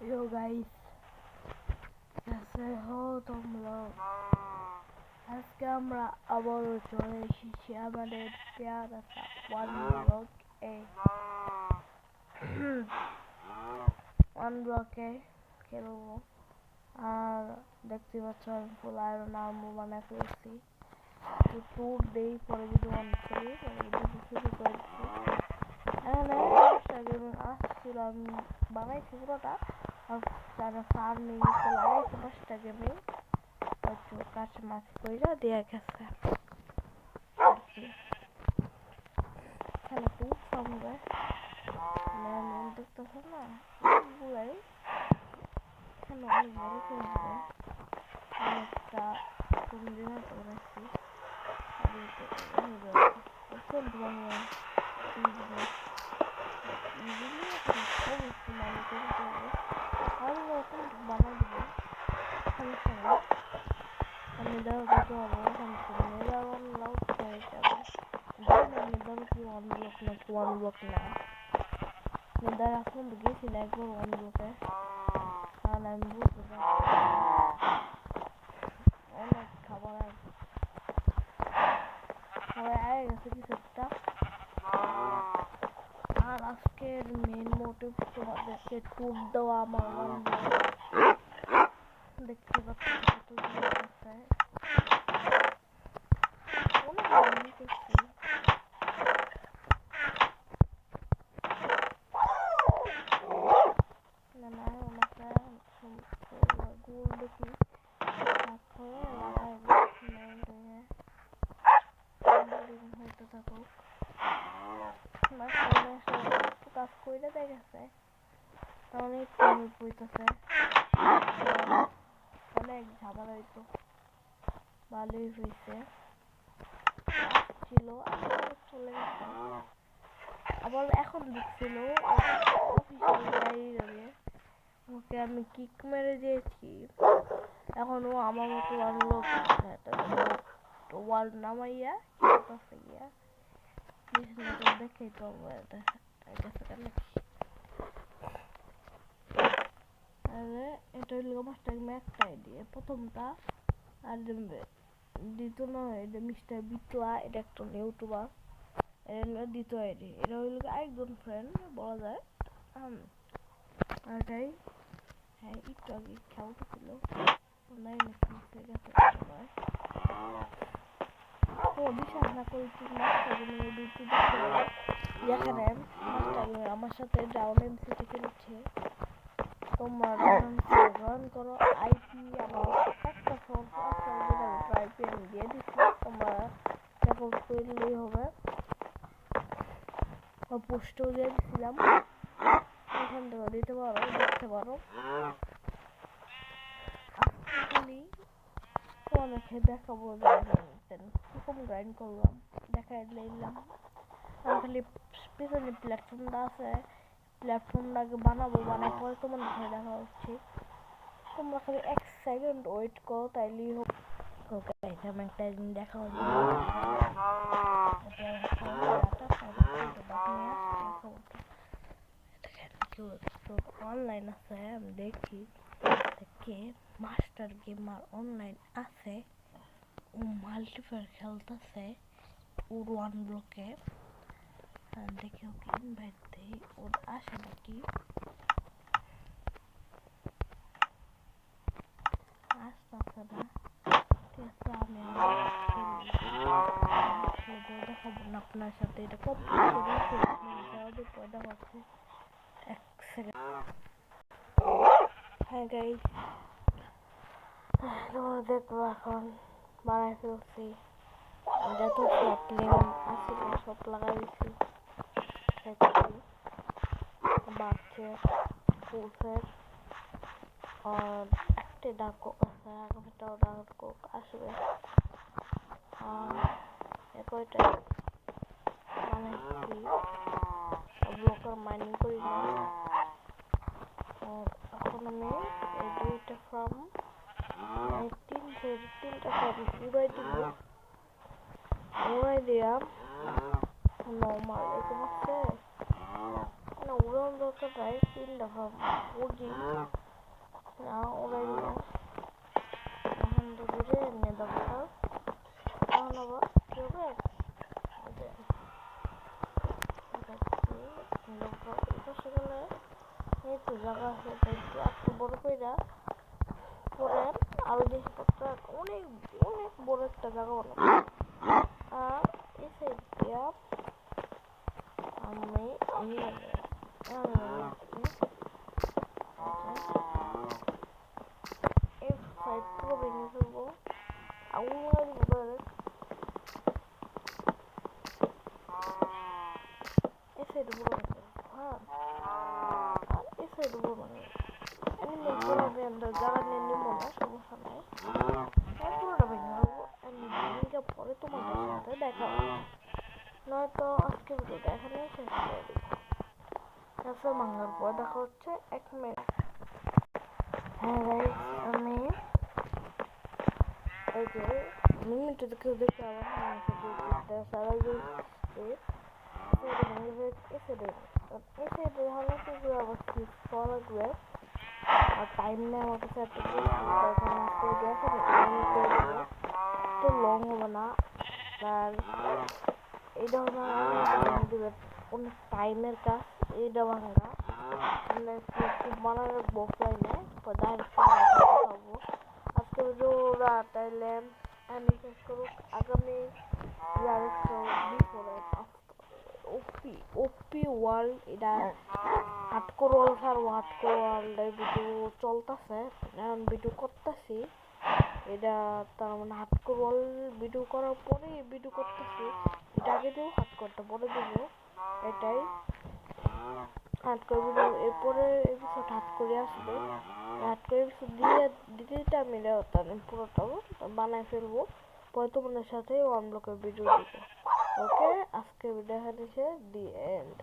Yo guys, कैसे हो तुम लोग। আজকে আমরা আবারও চলে এসেছি আমাদের প্যারা সা ওয়ান ব্লকে খেলবো। আর দেখতে পাচ্ছ আমি ফুল আয়রন আর্মর বানায় ফেলছি। তো ট্যুর দেই পরে যদি অন করি ভিডিও শুরু করেছি। আসছিল আমি বানাইছি পুরোটা, আর যারা ফার্মিং লাগাইছে 5টা গেমে কাছে মাছ কইরা দিয়ে গেছে। খেলা খুব সঙ্গে দেখতেছ না গুলাই কেন অনেক বড় করবে। অনেকটা সুন্দর করেছি বানাই দিব। আমি দাও দিতে হবে ওয়ান ব্লক না মেয়েদের এখন গেছি না একবার ওয়ান ব্লকে, কারণ আমি বুঝতে পারছি অনেক খাবার আগে গেছে কিছু একটা। আর আজকের মেন মোটিভ তোমাদেরকে ট্যুর দেওয়া আমার ওয়ান ব্লক। দেখতে পাচ্ছি কত জিনিস আছে, অনেক রান্না করছি। গোল দেখি তারপরে হইতে থাকুক কাজ করে দেখেছে অনেক কমে পড়তেছে, অনেক ঝামেলা হইতো। ভালোই হয়েছে ছিল চলে গেছে। আবার এখন দেখছিল অফিসিয়াল ডায়েরি ওকে আমি কিক মেরে দিয়েছি। এখনো আমার মতো আনলোক ওয়াল নামাইয়া খেলতেছে গিয়া দেখেই তো এটা হইল আমার টাইমে একটা আইডিয়া প্রথমটা। আর দ্বিতীয় নয় এটা মিস্টার বিটলা, এটা একটা ইউটিউবার, এটা হলো দ্বিতীয় আইডি। এটা হইল একজন ফ্রেন্ড বলা যায়। এটাই হ্যাঁ একটু আগে খেলতেছিল নাই নাকি বিশ্বাস না করি তুই মাস্টার গেমিং দেখতে যেখানে মাস্টার গেমিং আমার সাথে ডাউন এমসিতে খেলছে। তোমরা রান করো আইপি আমার একটা সোর্স আছে যেটা আইপি আমি দিয়ে দিচ্ছি, তোমরা রেকর্ড করলেই হবে। পোস্টও দিয়ে দিচ্ছিলাম, এখান থেকে দিতে পারো দেখতে পারো। খালি তোমাদেরকে দেখাবো কিরকম গ্রাইন্ড করলাম দেখাই দিলাম। আমি খালি পিছনে প্ল্যাটফর্মটা আছে, প্ল্যাটফর্মটাকে বানাবো, বানার পরে তোমাদের সাথে দেখা হচ্ছে। তোমরা খালি 1 সেকেন্ড ওয়েট করো তাইলেই হোক। আমি একটা দিন দেখা হচ্ছে অনলাইন আছে আমি দেখি দেখে মাস্টার গেমার অনলাইন আছে, ও মাল্টিপ্লেয়ার খেলতেছে ওর ওয়ান ব্লকে। দেখে ওকে ইনভাইট দেই, ওর আসে নাকি আসতেছে না। ঠিক আছে আমি দেখাবো না আপনার সাথে, এটা কমপ্লিট করে দেখা হচ্ছে 1 সেকেন্ড। হ্যাঁ গাইস দেখবো এখন বানাই ফেলছি, যত স্যাপলিং আছে সব লাগাই দিচ্ছি বাড়ছে ফুলফের। আর একটা ডার্ক কোক আছে, আগামীটাও ডার্ক কোক আসবে। আর কয়টা বানাইছি ব্লকার মাইনিং করি না। এখন আমি এই 2টা ফার্ম 3টা ফার্ম উড়াই দিব, উড়াই দিয়া নর্মাল এরকম আছে না উড়ান দরকার নাই, 3 দফা মুরগি না উড়াইলে এখন দেখবে এমনি দরকার। এখন আবার কি হবে, সেখানে একটু জায়গা আছে, একটু বড় কইরা পরে আরো জিনিসপত্র অনেক অনেক বড় একটা জায়গা বানাবো। আর এই সাইড দিয়া আমি এই সাইড পুরো ভেঙে ফেলবো, আগুন লাগাই দিব ডাইরেক্ট। এই সাইড পুরো ভেঙে হ্যাঁ, আর এই সাইড পুরো ভেঙে অ্যানিমেল করে আমি আমরা জায়গা নিয়ে নিবো না, সমস্যা নাই। পুরোটা ভেঙে ফেলবো, ভেঙে পরে তোমাদের সাথে দেখা হবে, নয়তো আজকে ভিডিওটা এখানে শেষ করে দিব। তারপর ভাঙার পর দেখা হচ্ছে 1 মিনিট। হ্যাঁ গাইস, আমি এই যে মিনিট কেউ দেখতে আমার সারা এসে হলো কিছু আবার ঠিক করা লাগবে, আর টাইম নেই আমার কাছে একটা তো লং হবে না। আর এইটা হলো অনেক টাইমের কাজ, এইটা ভাঙা বানা রাখবো প্লাইনে খাবো। আজকে ভিডিওটা তাইলে আমি শেষ করুক, আগামী ওপি ওপি ওয়ার্ল্ড এটা হার্ডকোর ওয়ার্ল্ড আর হার্ডকোর ওয়ার্ল্ডের ভিডিও চলতেছে, এখন ভিডিও করতেছি। এটা তার মানে হার্ডকোর ওয়ার্ল্ড ভিডিও করার পরে ভিডিও করতেছি, এটা আগে দেবো হার্ডকোরটা পরে দেবো, এটাই হার্ডকোর ভিডিও এরপরে এপিসোড হার্ডকোরে আসবে। হার্ডকোর এপিসোড দিতে দিতে আমি পুরোটা বানাই ফেলবো, পরে তোমাদের সাথে 1 ব্লকের ভিডিও দিব। ওকে, আজকে ভিডিও এখানে দি এন্ড।